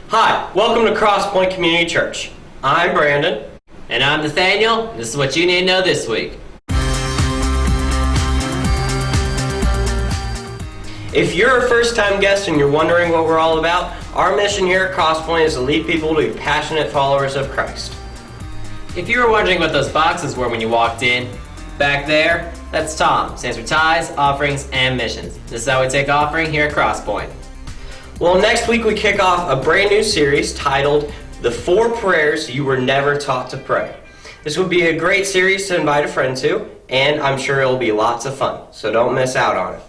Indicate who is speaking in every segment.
Speaker 1: Hi, welcome to Crosspoint Community Church. I'm Brandon.
Speaker 2: And I'm Nathaniel. This is what you need to know this week.
Speaker 1: If you're a first-time guest and you're wondering what we're all about, our mission here at Crosspoint is to lead people to be passionate followers of Christ.
Speaker 2: If you were wondering what those boxes were when you walked in, back there, that's Tom. Stands for Tithes, Offerings, and Missions. This is how we take offering here at Crosspoint.
Speaker 1: Well, next week we kick off a brand new series titled The 4 Prayers You Were Never Taught to Pray. This would be a great series to invite a friend to, and I'm sure it'll be lots of fun, so don't miss out on it.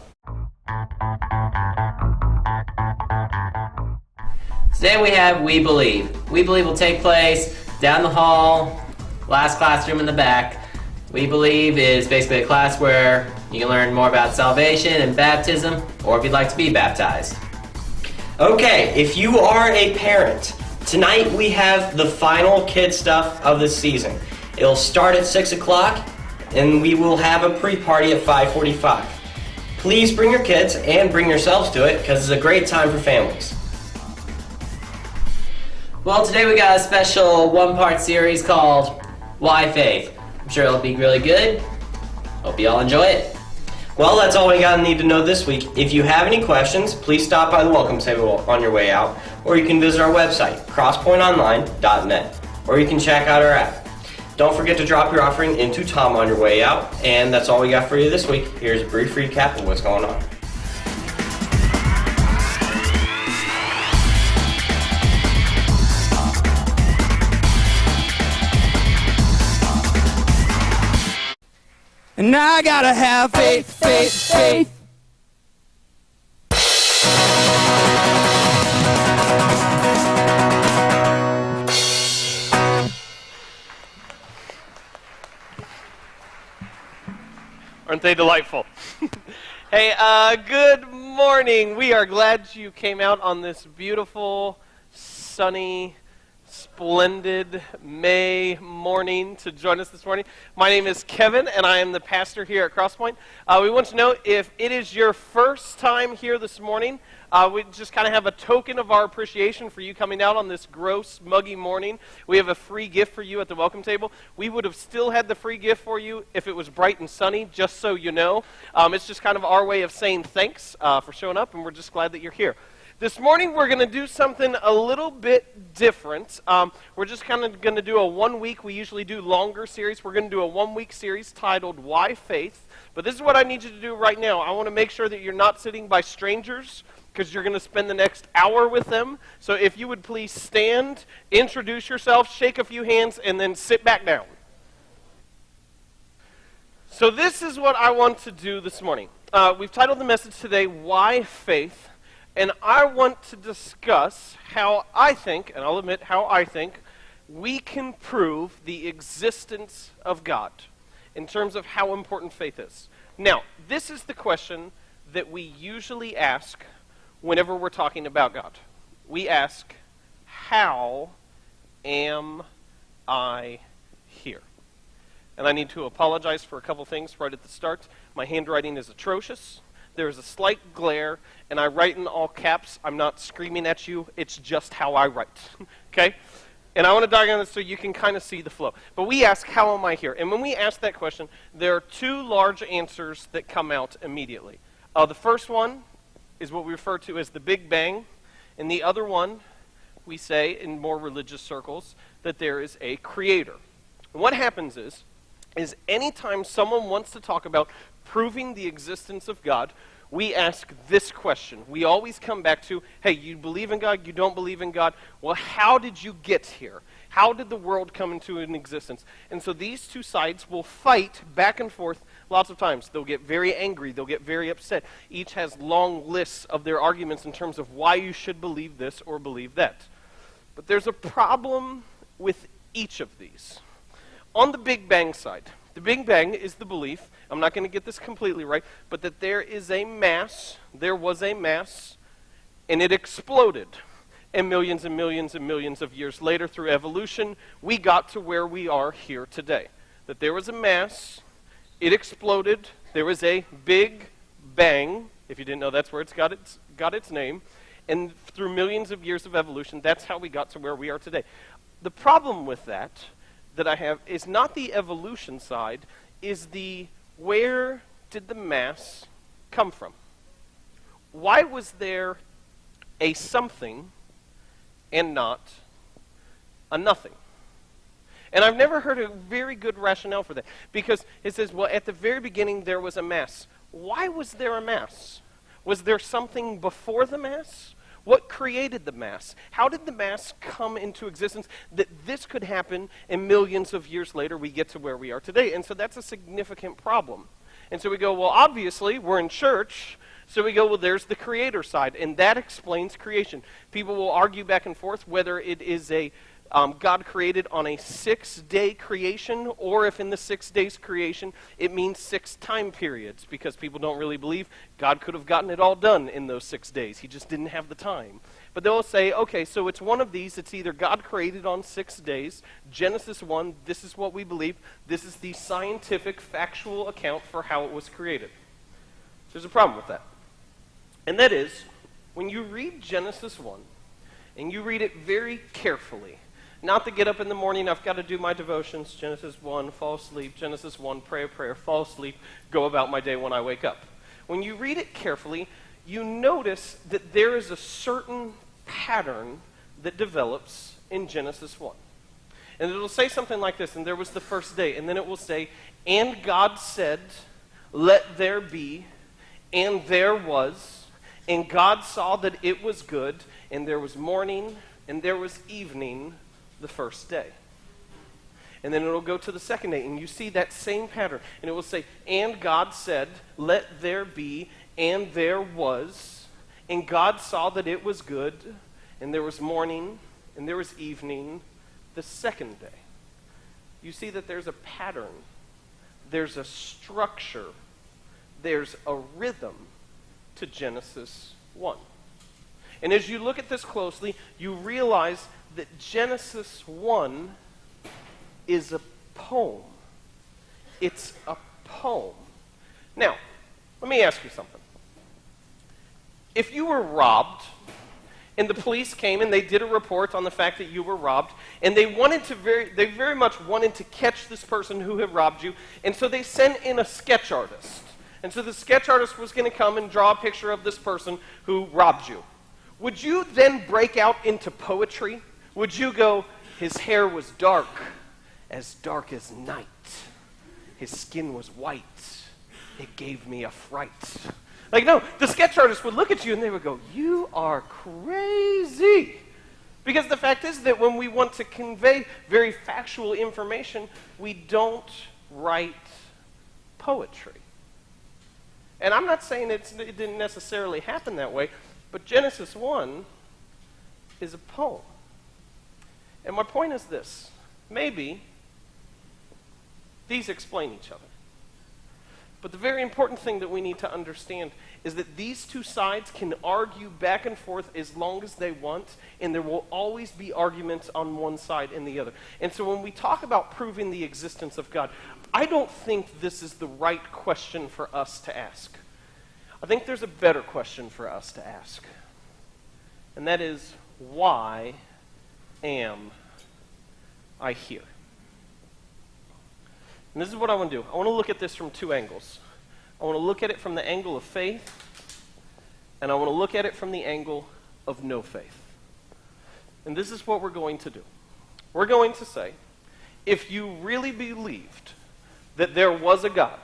Speaker 2: Today we have We Believe. We Believe will take place down the hall, last classroom in the back. We Believe is basically a class where you can learn more about salvation and baptism, or if you'd like to be baptized.
Speaker 1: Okay, if you are a parent, tonight we have the final kid stuff of the season. It'll start at 6 o'clock, and we will have a pre-party at 5:45. Please bring your kids and bring yourselves to it, because it's a great time for families.
Speaker 2: Well, today we got a special one-part series called Why Faith. I'm sure it'll be really good. Hope you all enjoy it.
Speaker 1: Well, that's all we need to know this week. If you have any questions, please stop by the welcome table on your way out, or you can visit our website, crosspointonline.net, or you can check out our app. Don't forget to drop your offering into Tom on your way out, and that's all we got for you this week. Here's a brief recap of what's going on.
Speaker 3: And I gotta have faith, faith, faith.
Speaker 4: Aren't they delightful? Hey, good morning. We are glad you came out on this beautiful, sunny, splendid May morning to join us this morning. My name is Kevin, and I am the pastor here at Crosspoint. We want to know if it is your first time here this morning. We just kind of have a token of our appreciation for you coming out on this gross, muggy morning. We have a free gift for you at the welcome table. We would have still had the free gift for you if it was bright and sunny, just so you know. It's just kind of our way of saying thanks for showing up, and we're just glad that you're here. This morning, we're going to do something a little bit different. We're just kind of going to do a 1 week. We usually do longer series. We're going to do a 1 week series titled Why Faith? But this is what I need you to do right now. I want to make sure that you're not sitting by strangers, because you're going to spend the next hour with them. So if you would please stand, introduce yourself, shake a few hands, and then sit back down. So this is what I want to do this morning. We've titled the message today, Why Faith? And I want to discuss how I think, and I'll admit how I think, we can prove the existence of God in terms of how important faith is. Now, this is the question that we usually ask whenever we're talking about God. We ask, how am I here? And I need to apologize for a couple things right at the start. My handwriting is atrocious. There is a slight glare, and I write in all caps. I'm not screaming at you. It's just how I write, okay? And I want to dive on this so you can kind of see the flow. But we ask, how am I here? And when we ask that question, there are 2 large answers that come out immediately. The first one is what we refer to as the Big Bang, and the other one, we say in more religious circles, that there is a creator. And what happens is anytime someone wants to talk about proving the existence of God, we ask this question. We always come back to, hey, you believe in God, you don't believe in God. Well, how did you get here? How did the world come into an existence? And so these 2 sides will fight back and forth lots of times. They'll get very angry. They'll get very upset. Each has long lists of their arguments in terms of why you should believe this or believe that. But there's a problem with each of these. On the Big Bang side, the Big Bang is the belief, I'm not going to get this completely right, but that there was a mass, and it exploded. And millions and millions and millions of years later, through evolution, we got to where we are here today. That there was a mass, it exploded, there was a Big Bang, if you didn't know that's where it's got its name, And through millions of years of evolution, that's how we got to where we are today. The problem with that I have is not the evolution side, is the where did the mass come from? Why was there a something and not a nothing? And I've never heard a very good rationale for that, because it says, well, at the very beginning there was a mass. Why was there a mass? Was there something before the mass? What created the mass? How did the mass come into existence that this could happen and millions of years later we get to where we are today? And so that's a significant problem. And so we go, well, obviously, we're in church, so we go, well, there's the creator side, and that explains creation. People will argue back and forth whether it is a God created on a 6-day creation, or if in the 6 days creation it means 6 time periods, because people don't really believe God could have gotten it all done in those 6 days. He just didn't have the time. But they'll say, okay, so it's one of these. It's either God created on 6 days, Genesis 1, this is what we believe. This is the scientific, factual account for how it was created. There's a problem with that. And that is, when you read Genesis 1, and you read it very carefully, not to get up in the morning, I've got to do my devotions, Genesis 1, fall asleep, Genesis 1, pray a prayer, fall asleep, go about my day when I wake up. When you read it carefully, you notice that there is a certain pattern that develops in Genesis 1. And it'll say something like this, and there was the first day, and then it will say, and God said, let there be, and there was, and God saw that it was good, and there was morning, and there was evening, the first day. And then it'll go to the second day, and you see that same pattern. And it will say, and God said, let there be, and there was. And God saw that it was good, and there was morning, and there was evening, the second day. You see that there's a pattern. There's a structure. There's a rhythm to Genesis 1. And as you look at this closely, you realize that Genesis 1 is a poem. It's a poem. Now, let me ask you something. If you were robbed, and the police came and they did a report on the fact that you were robbed, and they very much wanted to catch this person who had robbed you, and so they sent in a sketch artist. And so the sketch artist was going to come and draw a picture of this person who robbed you. Would you then break out into poetry? Would you go, his hair was dark as night. His skin was white. It gave me a fright. Like, no, the sketch artist would look at you and they would go, you are crazy. Because the fact is that when we want to convey very factual information, we don't write poetry. And I'm not saying it didn't necessarily happen that way, but Genesis 1 is a poem. And my point is this. Maybe these explain each other. But the very important thing that we need to understand is that these two sides can argue back and forth as long as they want, and there will always be arguments on one side and the other. And so when we talk about proving the existence of God, I don't think this is the right question for us to ask. I think there's a better question for us to ask. And that is, why am I here? And this is what I want to do. I want to look at this from 2 angles. I want to look at it from the angle of faith, and I want to look at it from the angle of no faith. And this is what we're going to do. We're going to say, if you really believed that there was a God,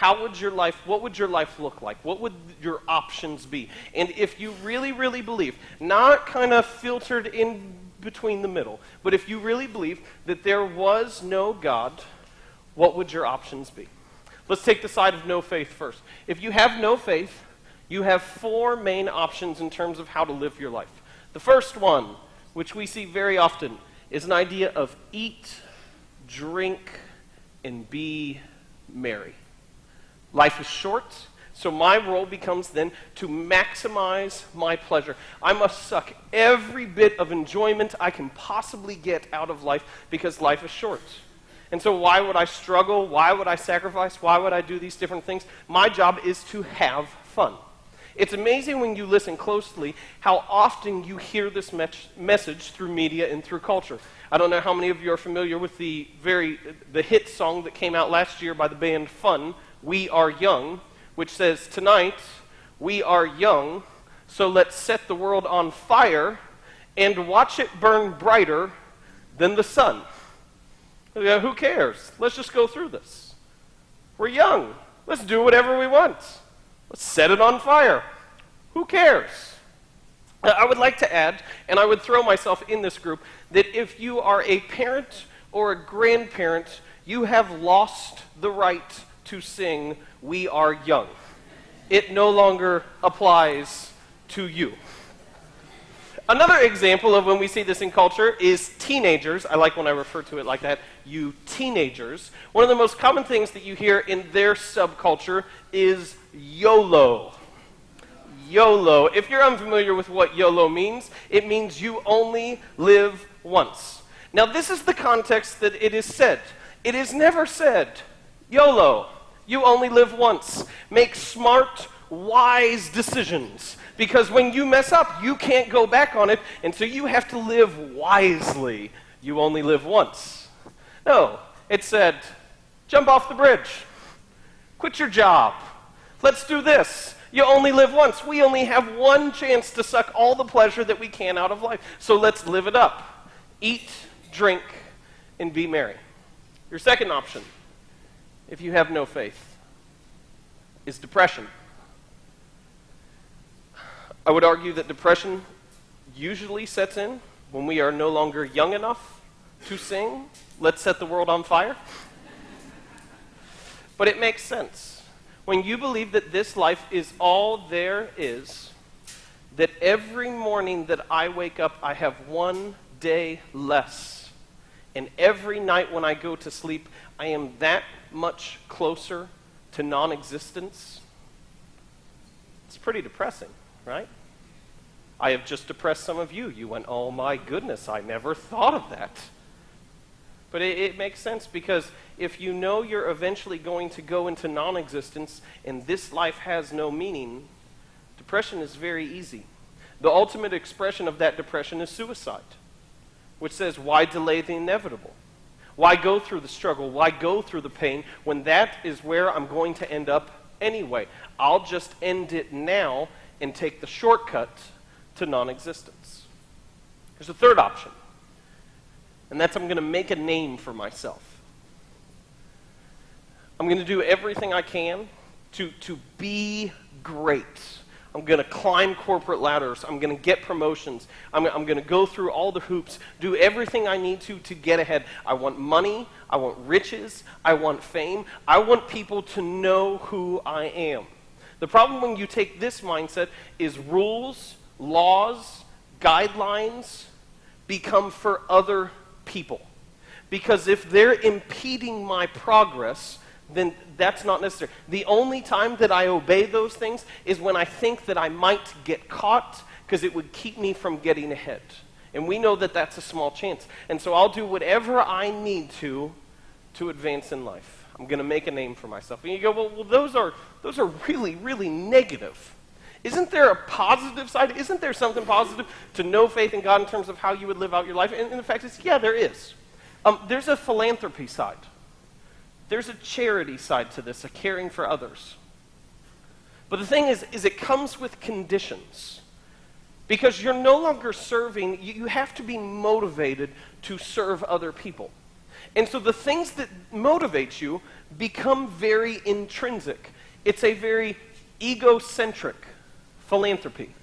Speaker 4: what would your life look like? What would your options be? And if you really, really believe, not kind of filtered in between the middle, but if you really believe that there was no God, what would your options be? Let's take the side of no faith first. If you have no faith, you have 4 main options in terms of how to live your life. The first one, which we see very often, is an idea of eat, drink, and be merry. Life is short, so my role becomes then to maximize my pleasure. I must suck every bit of enjoyment I can possibly get out of life because life is short. And so why would I struggle? Why would I sacrifice? Why would I do these different things? My job is to have fun. It's amazing when you listen closely how often you hear this message through media and through culture. I don't know how many of you are familiar with the hit song that came out last year by the band Fun, "We Are Young," which says, "Tonight, we are young, so let's set the world on fire and watch it burn brighter than the sun." Who cares? Let's just go through this. We're young. Let's do whatever we want. Let's set it on fire. Who cares? I would like to add, and I would throw myself in this group, that if you are a parent or a grandparent, you have lost the right to sing "We Are Young." It no longer applies to you. Another example of when we see this in culture is teenagers. I like when I refer to it like that, you teenagers. One of the most common things that you hear in their subculture is YOLO. YOLO. If you're unfamiliar with what YOLO means, it means you only live once. Now, this is the context that it is said. It is never said, YOLO, you only live once. Make smart, wise decisions. Because when you mess up, you can't go back on it, and so you have to live wisely. You only live once. No, it said, jump off the bridge. Quit your job. Let's do this. You only live once. We only have one chance to suck all the pleasure that we can out of life. So let's live it up. Eat, drink, and be merry. Your second option, if you have no faith, is depression. I would argue that depression usually sets in when we are no longer young enough to sing, "Let's set the world on fire." But it makes sense. When you believe that this life is all there is, that every morning that I wake up, I have one day less, and every night when I go to sleep, I am that much closer to non-existence, it's pretty depressing, right? I have just depressed some of you. You went, "Oh my goodness, I never thought of that." But it makes sense, because if you know you're eventually going to go into non-existence and this life has no meaning, depression is very easy. The ultimate expression of that depression is suicide, which says, why delay the inevitable? Why go through the struggle? Why go through the pain when that is where I'm going to end up anyway? I'll just end it now and take the shortcut to non-existence. There's a third option, and that's I'm going to make a name for myself. I'm going to do everything I can to be great. I'm going to climb corporate ladders. I'm going to get promotions. I'm going to go through all the hoops, do everything I need to get ahead. I want money. I want riches. I want fame. I want people to know who I am. The problem when you take this mindset is rules, laws, guidelines become for other people. Because if they're impeding my progress, then that's not necessary. The only time that I obey those things is when I think that I might get caught, because it would keep me from getting ahead. And we know that that's a small chance. And so I'll do whatever I need to advance in life. I'm going to make a name for myself. And you go, well, those are really, really negative. Isn't there a positive side? Isn't there something positive to know faith in God in terms of how you would live out your life? And the fact is, yeah, there is. There's a philanthropy side. There's a charity side to this, a caring for others. But the thing is it comes with conditions. Because you're no longer serving, you have to be motivated to serve other people. And so the things that motivate you become very intrinsic. It's a very egocentric philanthropy.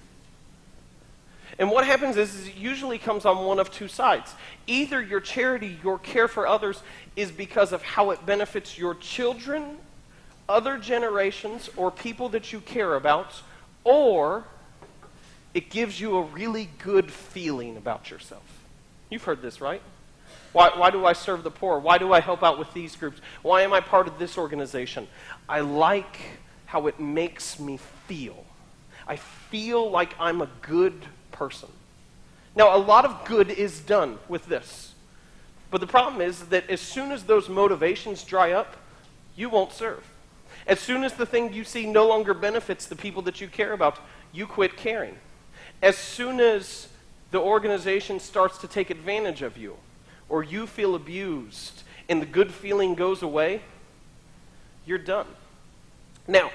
Speaker 4: And what happens is it usually comes on one of two sides. Either your charity, your care for others, is because of how it benefits your children, other generations, or people that you care about, or it gives you a really good feeling about yourself. You've heard this, right? Why do I serve the poor? Why do I help out with these groups? Why am I part of this organization? I like how it makes me feel. I feel like I'm a good person. Now, a lot of good is done with this. But the problem is that as soon as those motivations dry up, you won't serve. As soon as the thing you see no longer benefits the people that you care about, you quit caring. As soon as the organization starts to take advantage of you, or you feel abused, and the good feeling goes away, you're done. Now,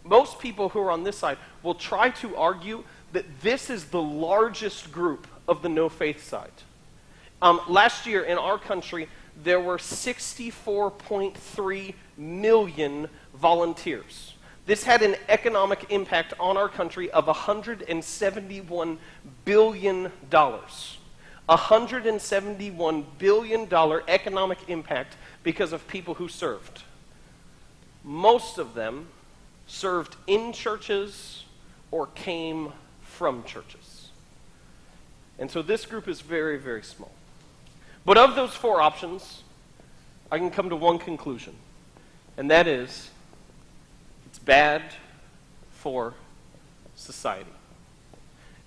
Speaker 4: most people who are on this side will try to argue that this is the largest group of the no-faith side. Last year in our country, there were 64.3 million volunteers. This had an economic impact on our country of $171 billion. $171 billion economic impact because of people who served. Most of them served in churches or came from churches. And so this group is very, very small. But of those four options, I can come to one conclusion, and that is, it's bad for society.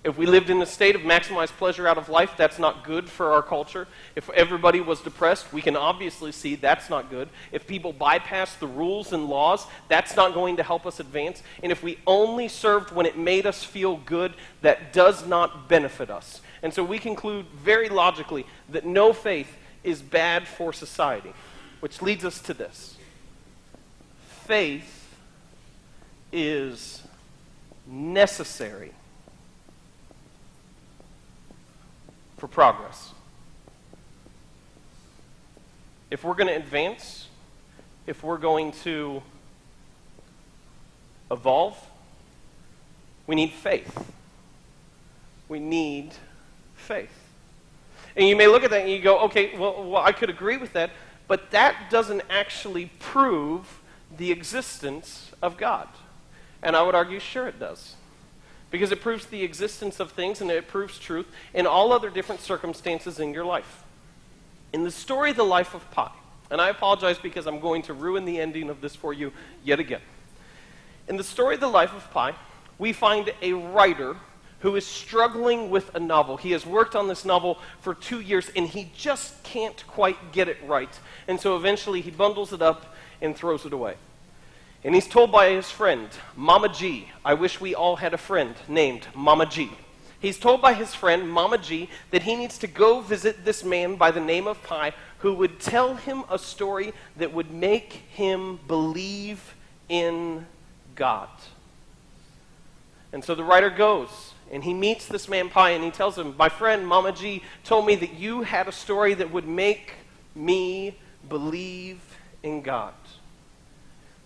Speaker 4: If we lived in a state of maximized pleasure out of life, that's not good for our culture. If everybody was depressed, we can obviously see that's not good. If people bypass the rules and laws, that's not going to help us advance. And if we only served when it made us feel good, that does not benefit us. And so we conclude very logically that no faith is bad for society, which leads us to this. Faith is necessary for progress. If we're going to advance, if we're going to evolve, we need faith. We need faith. And you may look at that and you go, okay, well, I could agree with that, but that doesn't actually prove the existence of God. And I would argue, sure it does. Because it proves the existence of things and it proves truth in all other different circumstances in your life. In the story, The Life of Pi, and I apologize because I'm going to ruin the ending of this for you yet again. In the story, The Life of Pi, we find a writer who is struggling with a novel. He has worked on this novel for 2 years and he just can't quite get it right. And so eventually he bundles it up and throws it away. And he's told by his friend, Mama G, I wish we all had a friend named Mama G. He's told by his friend, Mama G, that he needs to go visit this man by the name of Pi who would tell him a story that would make him believe in God. And so the writer goes, and he meets this man Pi, and he tells him, my friend Mama G told me that you had a story that would make me believe in God.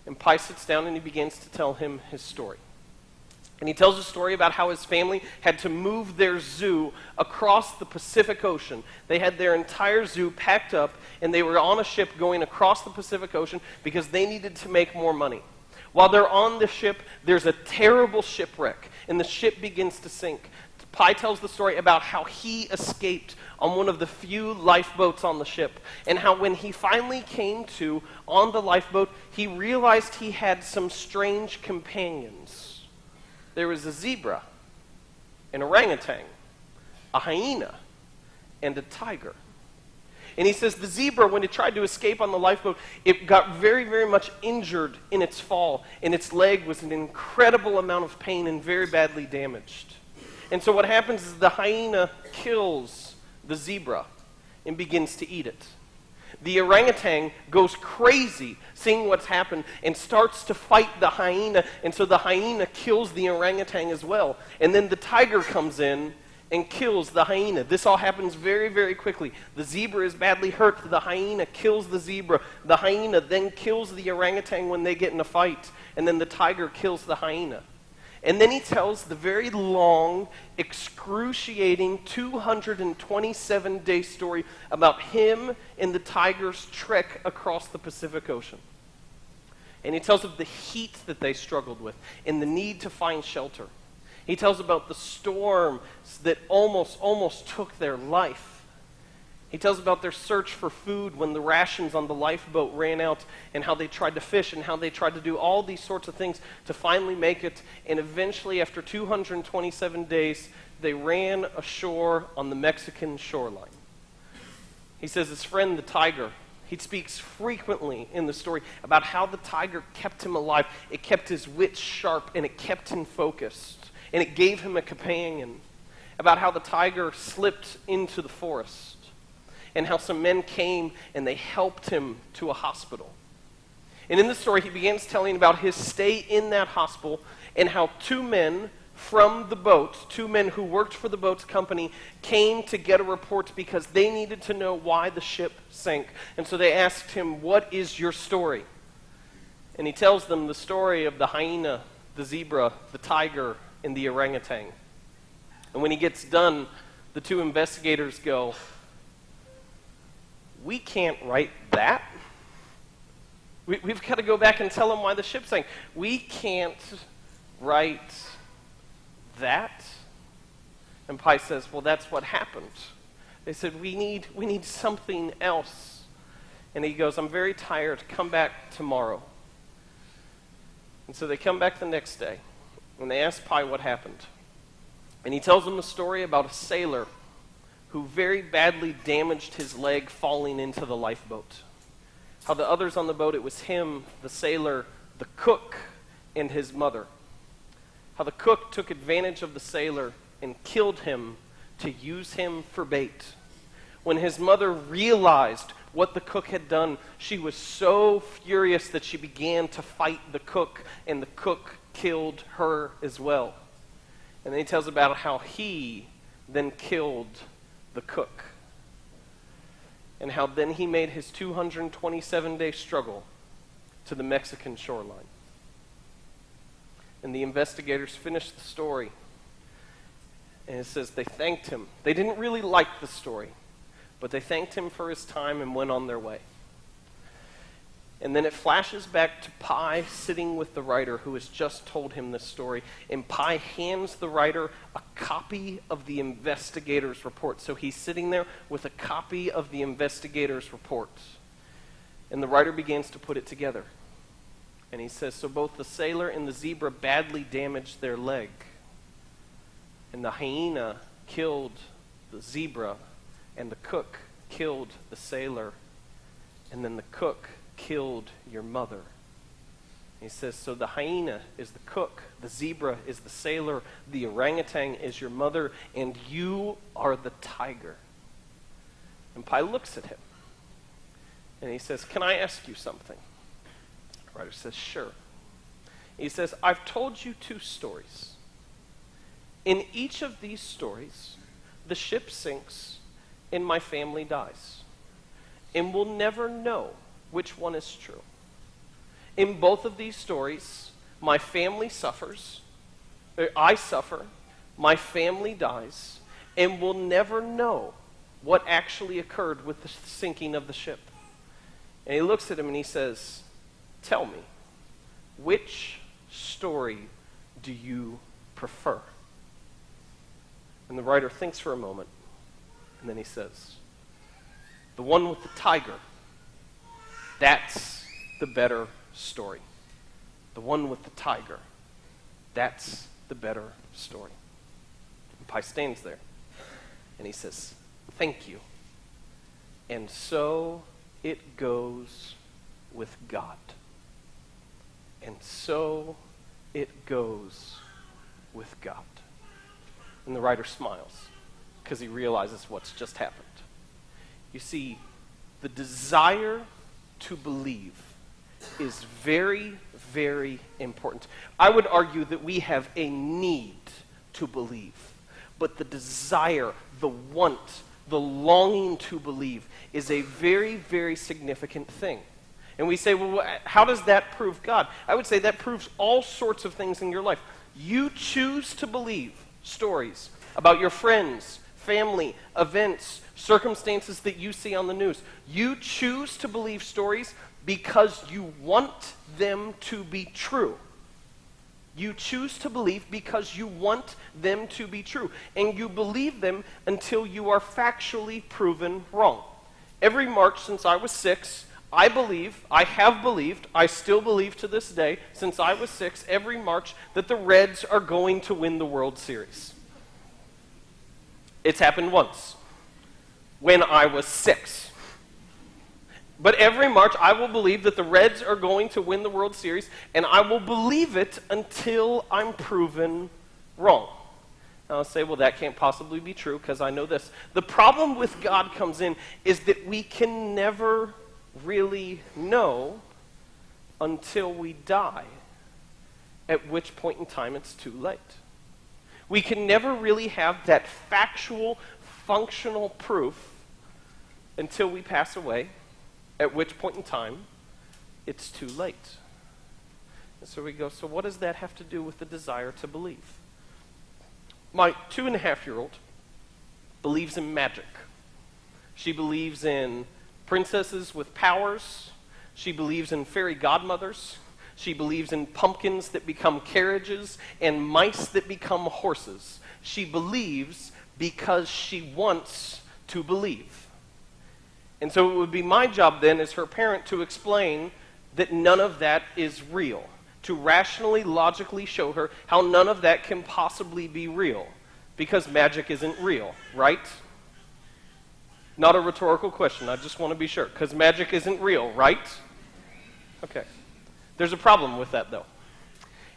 Speaker 4: And Pi sits down and he begins to tell him his story. And he tells a story about how his family had to move their zoo across the Pacific Ocean. They had their entire zoo packed up, and they were on a ship going across the Pacific Ocean because they needed to make more money. While they're on the ship, there's a terrible shipwreck, and the ship begins to sink. Pi tells the story about how he escaped on one of the few lifeboats on the ship, and how when he finally came to on the lifeboat, he realized he had some strange companions. There was a zebra, an orangutan, a hyena, and a tiger. And he says the zebra, when it tried to escape on the lifeboat, it got very, very much injured in its fall, and its leg was in an incredible amount of pain and very badly damaged. And so what happens is the hyena kills the zebra and begins to eat it. The orangutan goes crazy seeing what's happened and starts to fight the hyena, and so the hyena kills the orangutan as well. And then the tiger comes in and kills the hyena. This all happens very, very quickly. The zebra is badly hurt. The hyena kills the zebra. The hyena then kills the orangutan when they get in a fight. And then the tiger kills the hyena. And then he tells the very long, excruciating 227-day story about him and the tiger's trek across the Pacific Ocean. And he tells of the heat that they struggled with and the need to find shelter. He tells about the storms that almost took their life. He tells about their search for food when the rations on the lifeboat ran out, and how they tried to fish and how they tried to do all these sorts of things to finally make it. And eventually, after 227 days, they ran ashore on the Mexican shoreline. He says his friend, the tiger, He speaks frequently in the story about how the tiger kept him alive. It kept his wits sharp, and it kept him focused, and it gave him a companion. About how the tiger slipped into the forest, and how some men came and they helped him to a hospital. And in the story, he begins telling about his stay in that hospital, and how two men from the boat, two men who worked for the boat's company, came to get a report because they needed to know why the ship sank. And so they asked him, "What is your story?" And he tells them the story of the hyena, the zebra, the tiger, and the orangutan. And when he gets done, the two investigators go, "We can't write that. We've got to go back and tell them why the ship sank. We can't write that." And Pi says, "Well, that's what happened." They said, we need something else. And he goes, "I'm very tired. Come back tomorrow." And so they come back the next day, and they ask Pi what happened. And he tells them a story about a sailor who very badly damaged his leg falling into the lifeboat. How the others on the boat, it was him, the sailor, the cook, and his mother. How the cook took advantage of the sailor and killed him to use him for bait. When his mother realized what the cook had done, she was so furious that she began to fight the cook, and the cook killed her as well. And then he tells about how he then killed the cook, and how then he made his 227-day struggle to the Mexican shoreline. And the investigators finished the story, and it says they thanked him. They didn't really like the story, but they thanked him for his time and went on their way. And then it flashes back to Pi sitting with the writer who has just told him this story, and Pi hands the writer a copy of the investigator's report. So he's sitting there with a copy of the investigator's report, and the writer begins to put it together. And he says, so both the sailor and the zebra badly damaged their leg, and the hyena killed the zebra, and the cook killed the sailor, and then the cook killed your mother. He says, so the hyena is the cook, the zebra is the sailor, the orangutan is your mother, and you are the tiger. And Pi looks at him, and he says, can I ask you something? The writer says, sure. He says, I've told you two stories. In each of these stories, the ship sinks and my family dies. And we'll never know which one is true. In both of these stories, my family suffers, I suffer, my family dies, and we'll never know what actually occurred with the sinking of the ship. And he looks at him and he says, tell me, which story do you prefer? And the writer thinks for a moment, and then he says, the one with the tiger, that's the better story. The one with the tiger, that's the better story. And Pi stands there, and he says, thank you. And so it goes with God. And so it goes with God. And the writer smiles because he realizes what's just happened. You see, the desire to believe is very, very important. I would argue that we have a need to believe, but the desire, the want, the longing to believe is a very, very significant thing. And we say, well, how does that prove God? I would say that proves all sorts of things in your life. You choose to believe stories about your friends, family, events, circumstances that you see on the news. You choose to believe stories because you want them to be true. You choose to believe because you want them to be true. And you believe them until you are factually proven wrong. Every March since I was 6, I still believe to this day, since I was 6, every March, that the Reds are going to win the World Series. It's happened once, when I was 6. But every March, I will believe that the Reds are going to win the World Series, and I will believe it until I'm proven wrong. And I'll say, well, that can't possibly be true because I know this. The problem with God comes in is that we can never really know until we die, at which point in time it's too late. We can never really have that factual, functional proof until we pass away, at which point in time it's too late. And so we go, so what does that have to do with the desire to believe? My 2.5-year-old believes in magic. She believes in princesses with powers. She believes in fairy godmothers. She believes in pumpkins that become carriages and mice that become horses. She believes because she wants to believe. And so it would be my job then as her parent to explain that none of that is real, to rationally, logically show her how none of that can possibly be real, because magic isn't real, right? Not a rhetorical question, I just want to be sure, because magic isn't real, right? Okay. There's a problem with that, though,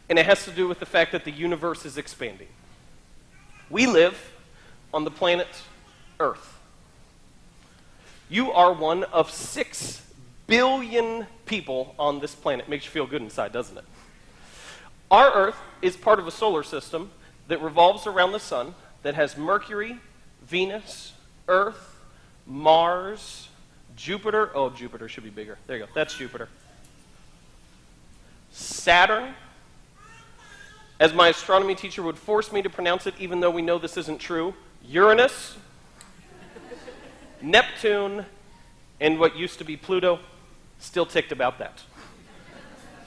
Speaker 4: and it has to do with the fact that the universe is expanding. We live on the planet Earth. You are one of 6 billion people on this planet. Makes you feel good inside, doesn't it? Our Earth is part of a solar system that revolves around the sun, that has Mercury, Venus, Earth, Mars, Jupiter. Oh, Jupiter should be bigger. There you go. That's Jupiter. Saturn. As my astronomy teacher would force me to pronounce it, even though we know this isn't true, Uranus, Neptune, and what used to be Pluto. Still ticked about that.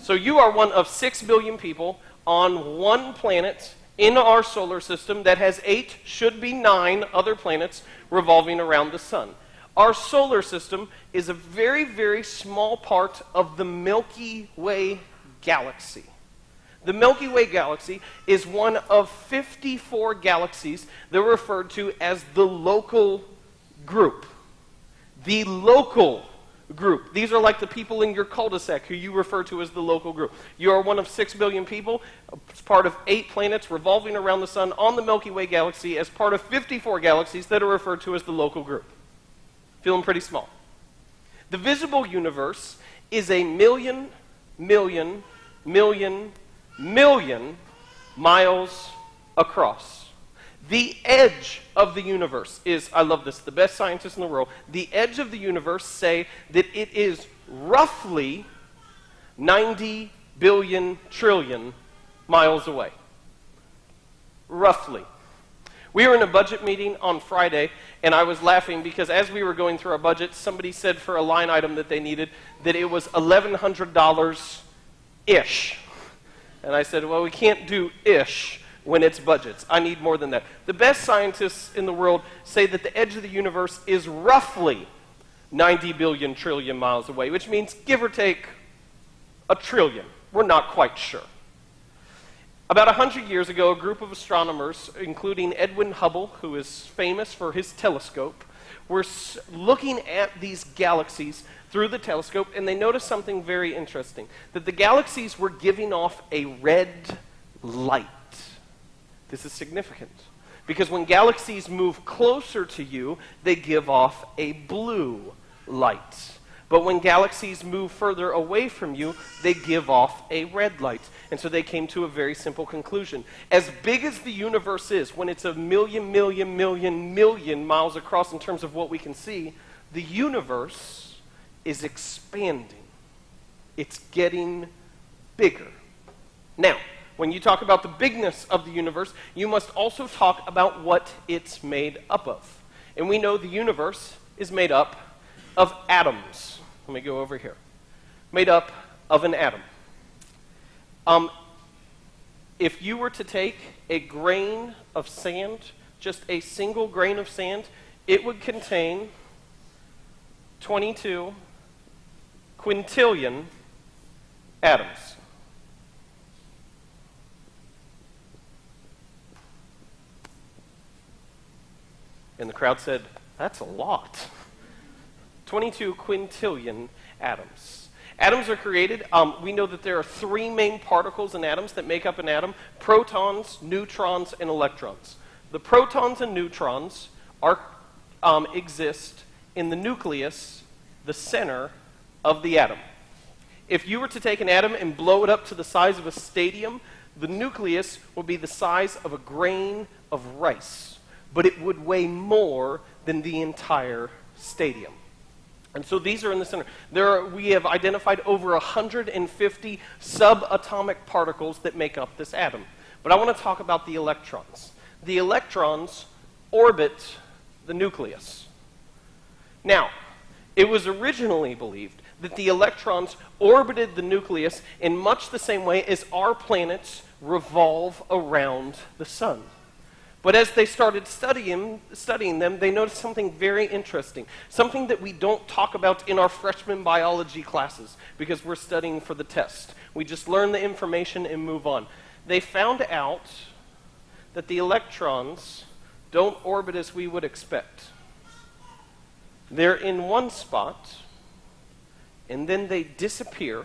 Speaker 4: So you are one of 6 billion people on one planet in our solar system that has 8, should be 9 other planets revolving around the sun. Our solar system is a very, very small part of the Milky Way galaxy. The Milky Way galaxy is one of 54 galaxies that are referred to as the local group. The local group. These are like the people in your cul-de-sac who you refer to as the local group. You are one of 6 billion people, as part of 8 planets revolving around the sun on the Milky Way galaxy, as part of 54 galaxies that are referred to as the local group. Feeling pretty small. The visible universe is a million miles across. The edge of the universe is, I love this, the best scientists in the world, the edge of the universe say that it is roughly 90 billion trillion miles away. Roughly. We were in a budget meeting on Friday, and I was laughing because as we were going through our budget, somebody said for a line item that they needed that it was $1,100-ish. And I said, well, we can't do ish when it's budgets. I need more than that. The best scientists in the world say that the edge of the universe is roughly 90 billion trillion miles away, which means give or take a trillion. We're not quite sure. About 100 years ago, a group of astronomers, including Edwin Hubble, who is famous for his telescope, were looking at these galaxies through the telescope, and they noticed something very interesting, that the galaxies were giving off a red light. This is significant, because when galaxies move closer to you, they give off a blue light. But when galaxies move further away from you, they give off a red light. And so they came to a very simple conclusion. As big as the universe is, when it's a million miles across in terms of what we can see, the universe is expanding. It's getting bigger. Now, when you talk about the bigness of the universe, you must also talk about what it's made up of. And we know the universe is made up of atoms. Let me go over here. Made up of an atom. If you were to take a grain of sand, just a single grain of sand, it would contain 22 quintillion atoms. And the crowd said, that's a lot. 22 quintillion atoms. Atoms are created. We know that there are three main particles in atoms that make up an atom: protons, neutrons, and electrons. The protons and neutrons exist in the nucleus, the center of the atom. If you were to take an atom and blow it up to the size of a stadium, the nucleus would be the size of a grain of rice, but it would weigh more than the entire stadium. And so these are in the center. We have identified over 150 subatomic particles that make up this atom. But I want to talk about the electrons. The electrons orbit the nucleus. Now, it was originally believed that the electrons orbited the nucleus in much the same way as our planets revolve around the sun. But as they started studying them, they noticed something very interesting, something that we don't talk about in our freshman biology classes because we're studying for the test. We just learn the information and move on. They found out that the electrons don't orbit as we would expect. They're in one spot, and then they disappear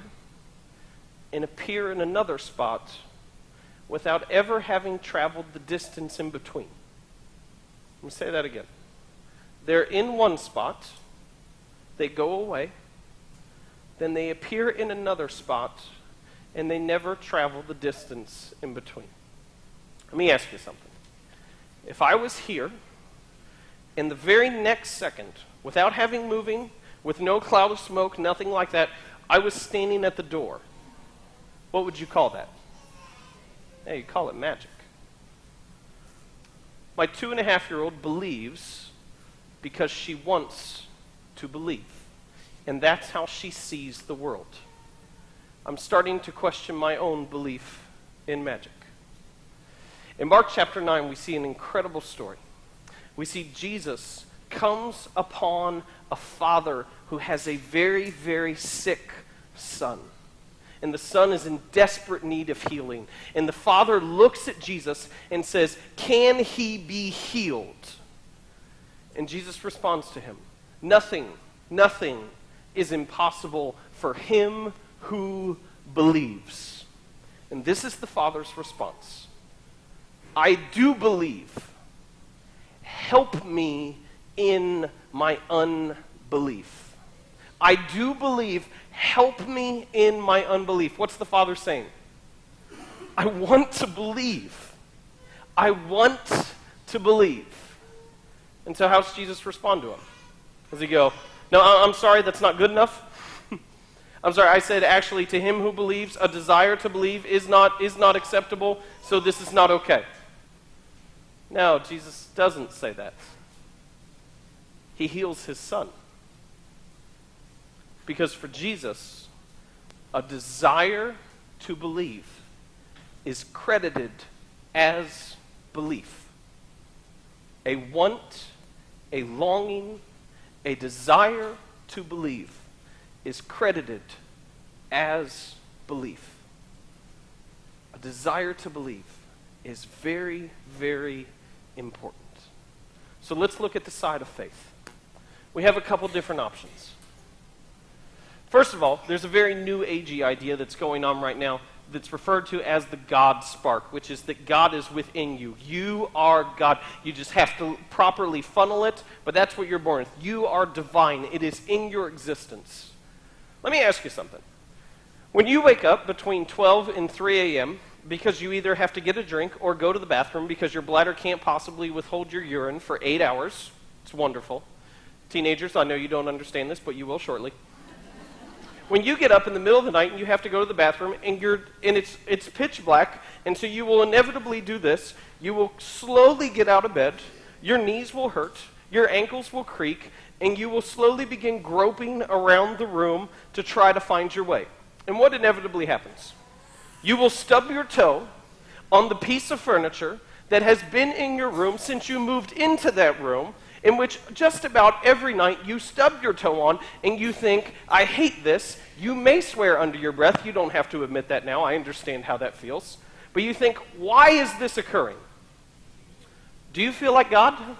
Speaker 4: and appear in another spot without ever having traveled the distance in between. Let me say that again. They're in one spot, they go away, then they appear in another spot, and they never travel the distance in between. Let me ask you something. If I was here, in the very next second, without having moving, with no cloud of smoke, nothing like that, I was standing at the door, what would you call that? Hey, you call it magic. My 2.5-year-old believes because she wants to believe. And that's how she sees the world. I'm starting to question my own belief in magic. In Mark chapter 9, we see an incredible story. We see Jesus comes upon a father who has a very, very sick son. And the son is in desperate need of healing. And the father looks at Jesus and says, "Can he be healed?" And Jesus responds to him, nothing is impossible for him who believes." And this is the father's response. "I do believe. Help me in my unbelief." I do believe. Help me in my unbelief. What's the father saying? I want to believe. I want to believe. And so how does Jesus respond to him? Does he go, "No, I'm sorry, that's not good enough"? I'm sorry, I said actually to him who believes, a desire to believe is not acceptable, so this is not okay. No, Jesus doesn't say that. He heals his son. Because for Jesus, a desire to believe is credited as belief. A want, a longing, a desire to believe is credited as belief. A desire to believe is very, very important. So let's look at the side of faith. We have a couple different options. First of all, there's a very new agey idea that's going on right now that's referred to as the God spark, which is that God is within you. You are God. You just have to properly funnel it, but that's what you're born with. You are divine. It is in your existence. Let me ask you something. When you wake up between 12 and 3 a.m., because you either have to get a drink or go to the bathroom because your bladder can't possibly withhold your urine for 8 hours, it's wonderful. Teenagers, I know you don't understand this, but you will shortly. When you get up in the middle of the night and you have to go to the bathroom and it's pitch black, and so you will inevitably do this. You will slowly get out of bed, your knees will hurt, your ankles will creak, and you will slowly begin groping around the room to try to find your way. And what inevitably happens? You will stub your toe on the piece of furniture that has been in your room since you moved into that room, in which just about every night you stub your toe on and you think, "I hate this." You may swear under your breath. You don't have to admit that now. I understand how that feels. But you think, why is this occurring? Do you feel like God?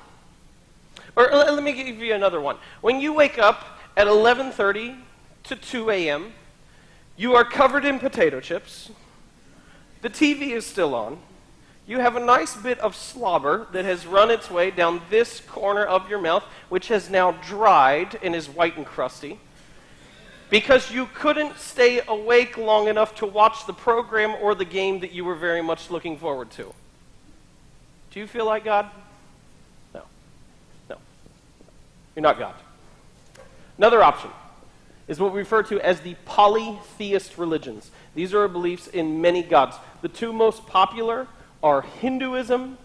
Speaker 4: Or let me give you another one. When you wake up at 11:30 to 2 a.m., you are covered in potato chips, the TV is still on, you have a nice bit of slobber that has run its way down this corner of your mouth, which has now dried and is white and crusty, because you couldn't stay awake long enough to watch the program or the game that you were very much looking forward to. Do you feel like God? No. No. You're not God. Another option is what we refer to as the polytheist religions. These are beliefs in many gods. The two most popular are Hinduism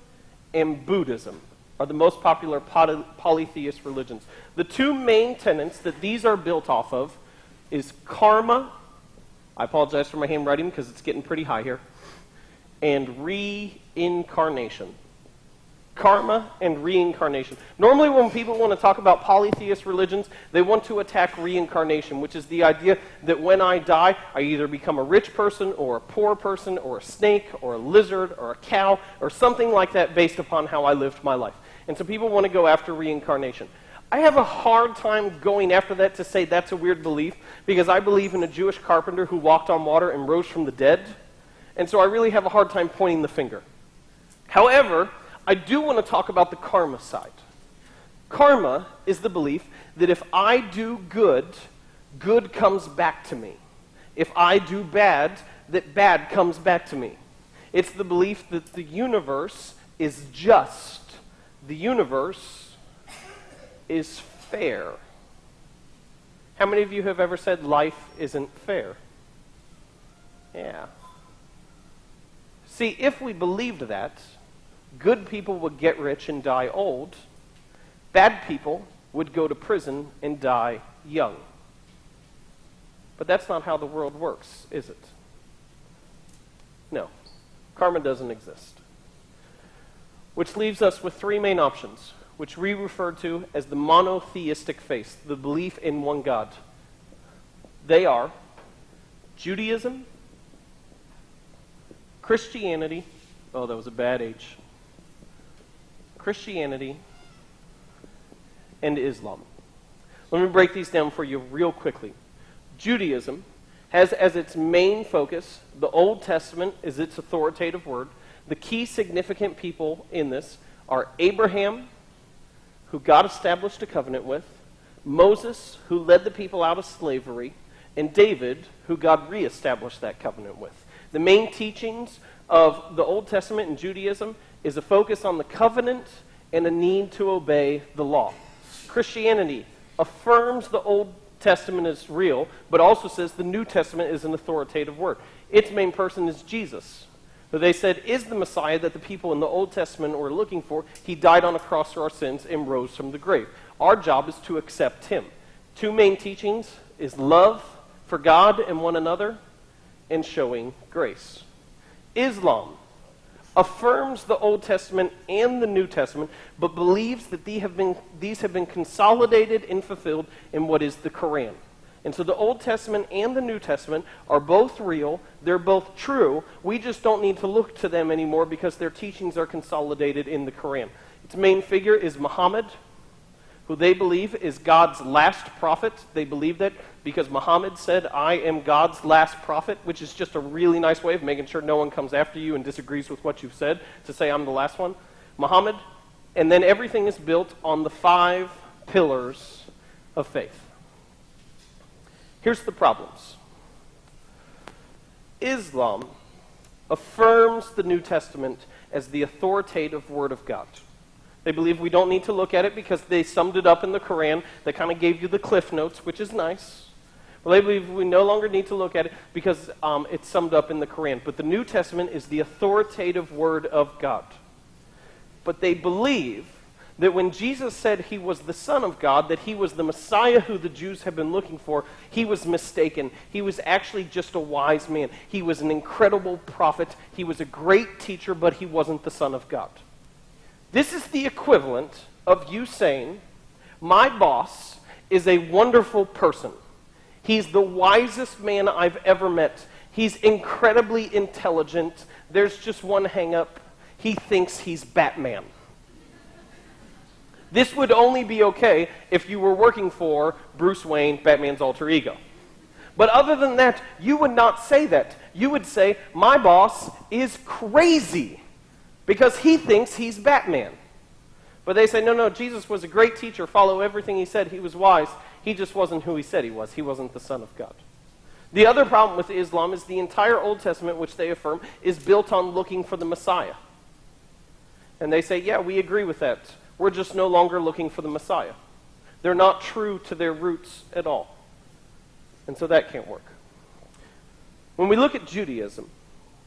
Speaker 4: and Buddhism, are the most popular polytheist religions. The two main tenets that these are built off of is karma, I apologize for my handwriting because it's getting pretty high here, and reincarnation. Karma and reincarnation. Normally when people want to talk about polytheist religions, they want to attack reincarnation, which is the idea that when I die, I either become a rich person or a poor person or a snake or a lizard or a cow or something like that based upon how I lived my life. And so people want to go after reincarnation. I have a hard time going after that to say that's a weird belief because I believe in a Jewish carpenter who walked on water and rose from the dead. And so I really have a hard time pointing the finger. However, I do want to talk about the karma side. Karma is the belief that if I do good, good comes back to me. If I do bad, that bad comes back to me. It's the belief that the universe is just. The universe is fair. How many of you have ever said life isn't fair? Yeah. See, if we believed that, good people would get rich and die old. Bad people would go to prison and die young. But that's not how the world works, is it? No. Karma doesn't exist. Which leaves us with three main options, which we refer to as the monotheistic faith, the belief in one God. They are Judaism, Christianity, oh, that was a bad H, Christianity, and Islam. Let me break these down for you real quickly. Judaism has as its main focus the Old Testament as its authoritative word. The key significant people in this are Abraham, who God established a covenant with, Moses, who led the people out of slavery, and David, who God reestablished that covenant with. The main teachings of the Old Testament and Judaism is a focus on the covenant and a need to obey the law. Christianity affirms the Old Testament is real, but also says the New Testament is an authoritative word. Its main person is Jesus, who they said is the Messiah that the people in the Old Testament were looking for. He died on a cross for our sins and rose from the grave. Our job is to accept him. Two main teachings is love for God and one another and showing grace. Islam affirms the Old Testament and the New Testament, but believes that these have been consolidated and fulfilled in what is the Quran. And so the Old Testament and the New Testament are both real, they're both true, we just don't need to look to them anymore because their teachings are consolidated in the Quran. Its main figure is Muhammad, who they believe is God's last prophet. They believe that because Muhammad said, I am God's last prophet, which is just a really nice way of making sure no one comes after you and disagrees with what you've said, to say I'm the last one. Muhammad, and then everything is built on the 5 pillars of faith. Here's the problems. Islam affirms the New Testament as the authoritative word of God. They believe we don't need to look at it because they summed it up in the Quran. They kind of gave you the cliff notes, which is nice. But they believe we no longer need to look at it because it's summed up in the Quran. But the New Testament is the authoritative word of God. But they believe that when Jesus said he was the Son of God, that he was the Messiah who the Jews have been looking for, he was mistaken. He was actually just a wise man. He was an incredible prophet. He was a great teacher, but he wasn't the Son of God. This is the equivalent of you saying, my boss is a wonderful person. He's the wisest man I've ever met. He's incredibly intelligent. There's just one hang-up. He thinks he's Batman. This would only be okay if you were working for Bruce Wayne, Batman's alter ego. But other than that, you would not say that. You would say, my boss is crazy because he thinks he's Batman. But they say, no, Jesus was a great teacher. Follow everything he said. He was wise. He just wasn't who he said he was. He wasn't the Son of God. The other problem with Islam is the entire Old Testament, which they affirm, is built on looking for the Messiah. And they say, yeah, we agree with that. We're just no longer looking for the Messiah. They're not true to their roots at all. And so that can't work. When we look at Judaism,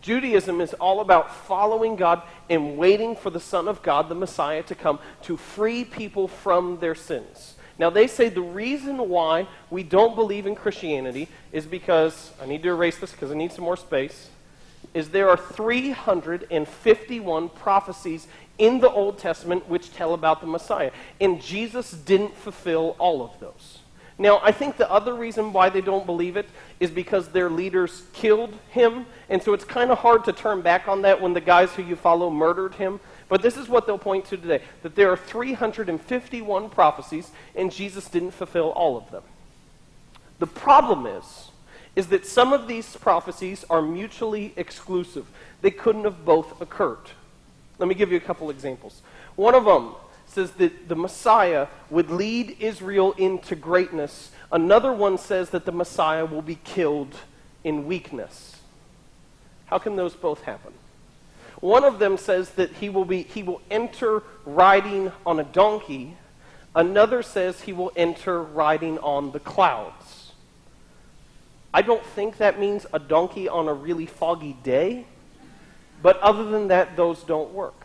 Speaker 4: Judaism is all about following God and waiting for the Son of God, the Messiah, to come to free people from their sins. Now, they say the reason why we don't believe in Christianity is because, I need to erase this because I need some more space, is there are 351 prophecies in the Old Testament which tell about the Messiah. And Jesus didn't fulfill all of those. Now, I think the other reason why they don't believe it is because their leaders killed him, and so it's kind of hard to turn back on that when the guys who you follow murdered him. But this is what they'll point to today, that there are 351 prophecies, and Jesus didn't fulfill all of them. The problem is that some of these prophecies are mutually exclusive. They couldn't have both occurred. Let me give you a couple examples. One of them says that the Messiah would lead Israel into greatness. Another one says that the Messiah will be killed in weakness. How can those both happen? One of them says that he will enter riding on a donkey. Another says he will enter riding on the clouds. I don't think that means a donkey on a really foggy day, but other than that, those don't work.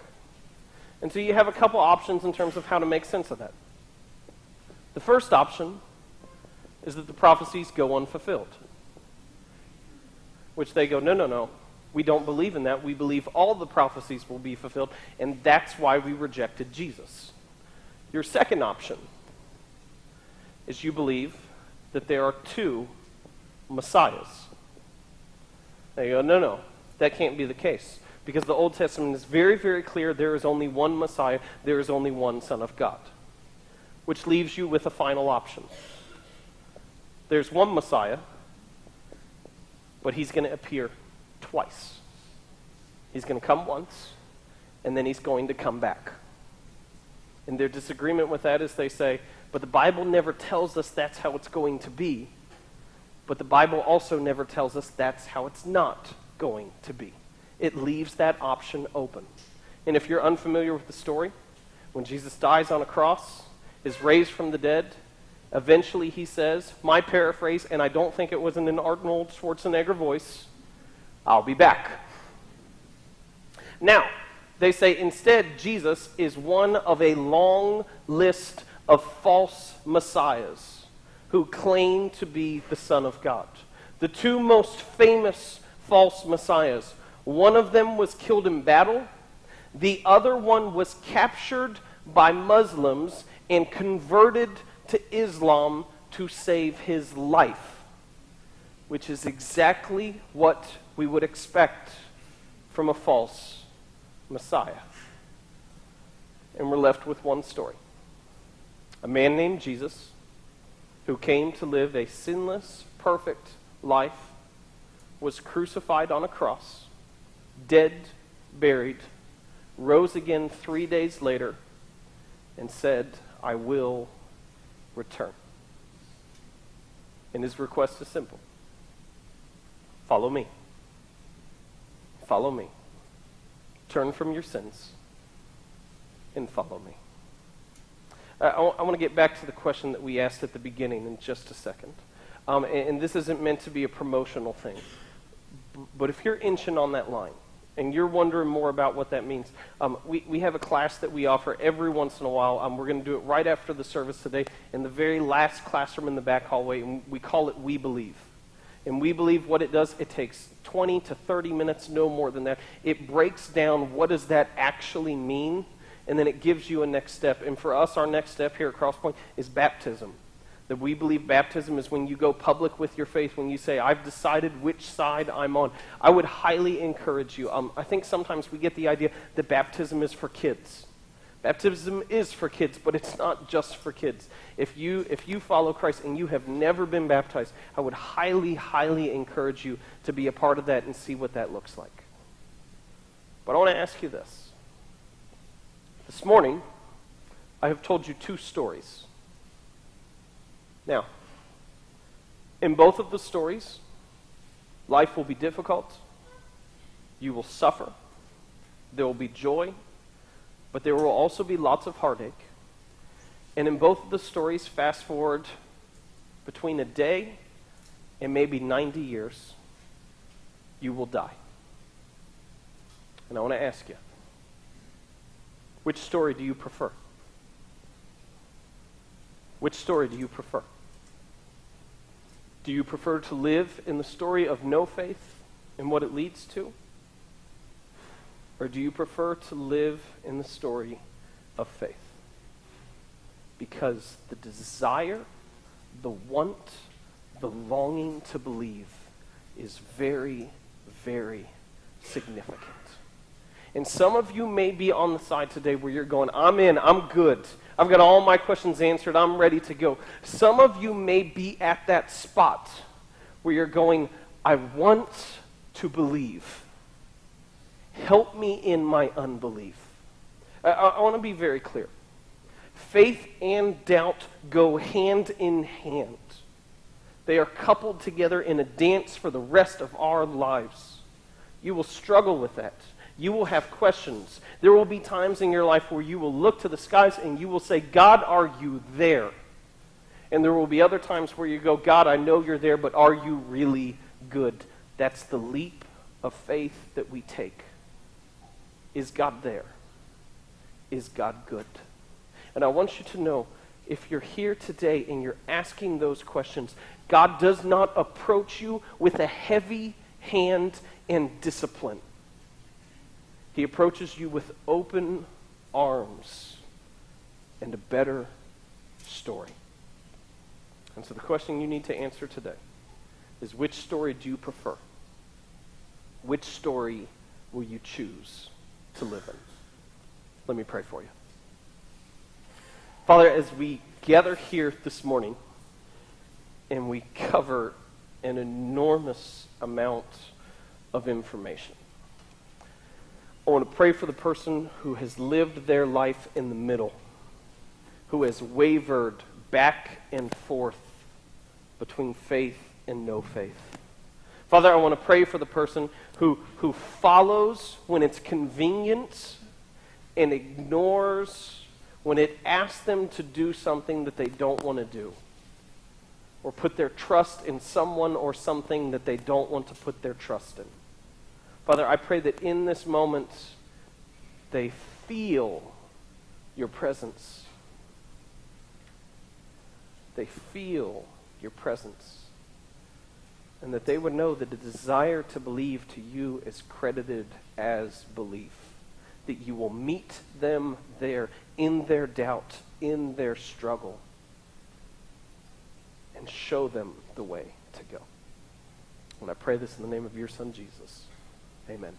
Speaker 4: And so you have a couple options in terms of how to make sense of that. The first option is that the prophecies go unfulfilled, which they go, no, we don't believe in that. We believe all the prophecies will be fulfilled, and that's why we rejected Jesus. Your second option is you believe that there are two Messiahs. They go, no, that can't be the case. Because the Old Testament is very, very clear there is only one Messiah, there is only one Son of God. Which leaves you with a final option. There's one Messiah, but he's going to appear twice. He's going to come once, and then he's going to come back. And their disagreement with that is they say, but the Bible never tells us that's how it's going to be. But the Bible also never tells us that's how it's not going to be. It leaves that option open. And if you're unfamiliar with the story, when Jesus dies on a cross, is raised from the dead, eventually he says, my paraphrase, and I don't think it was in an Arnold Schwarzenegger voice, I'll be back. Now, they say instead Jesus is one of a long list of false messiahs who claim to be the Son of God. The two most famous false messiahs, one of them was killed in battle. The other one was captured by Muslims and converted to Islam to save his life, which is exactly what we would expect from a false Messiah. And we're left with one story. A man named Jesus who came to live a sinless, perfect life, was crucified on a cross, dead, buried, rose again 3 days later, and said, I will return. And his request is simple. Follow me. Follow me. Turn from your sins and follow me. I want to get back to the question that we asked at the beginning in just a second. And this isn't meant to be a promotional thing. But if you're inching on that line, and you're wondering more about what that means, we have a class that we offer every once in a while. We're going to do it right after the service today in the very last classroom in the back hallway, and we call it We Believe. And We Believe, what it does, it takes 20 to 30 minutes, no more than that. It breaks down what does that actually mean, and then it gives you a next step. And for us, our next step here at Crosspoint is baptism. That we believe baptism is when you go public with your faith, when you say, I've decided which side I'm on. I would highly encourage you. I think sometimes we get the idea that baptism is for kids. Baptism is for kids, but it's not just for kids. If you follow Christ and you have never been baptized, I would highly, highly encourage you to be a part of that and see what that looks like. But I want to ask you this. This morning, I have told you 2 stories. Now, in both of the stories, life will be difficult. You will suffer. There will be joy. But there will also be lots of heartache. And in both of the stories, fast forward between a day and maybe 90 years, you will die. And I want to ask you, which story do you prefer? Which story do you prefer? Do you prefer to live in the story of no faith and what it leads to? Or do you prefer to live in the story of faith? Because the desire, the want, the longing to believe is very, very significant. And some of you may be on the side today where you're going, I'm in, I'm good. I've got all my questions answered, I'm ready to go. Some of you may be at that spot where you're going, I want to believe. Help me in my unbelief. I want to be very clear. Faith and doubt go hand in hand. They are coupled together in a dance for the rest of our lives. You will struggle with that. You will have questions. There will be times in your life where you will look to the skies and you will say, God, are you there? And there will be other times where you go, God, I know you're there, but are you really good? That's the leap of faith that we take. Is God there? Is God good? And I want you to know, if you're here today and you're asking those questions, God does not approach you with a heavy hand and discipline. He approaches you with open arms and a better story. And so the question you need to answer today is, which story do you prefer? Which story will you choose to live in? Let me pray for you. Father, as we gather here this morning and we cover an enormous amount of information, I want to pray for the person who has lived their life in the middle, who has wavered back and forth between faith and no faith. Father, I want to pray for the person who follows when it's convenient and ignores when it asks them to do something that they don't want to do, or put their trust in someone or something that they don't want to put their trust in. Father, I pray that in this moment they feel your presence. They feel your presence. And that they would know that the desire to believe to you is credited as belief. That you will meet them there in their doubt, in their struggle, and show them the way to go. And I pray this in the name of your Son, Jesus. Amen.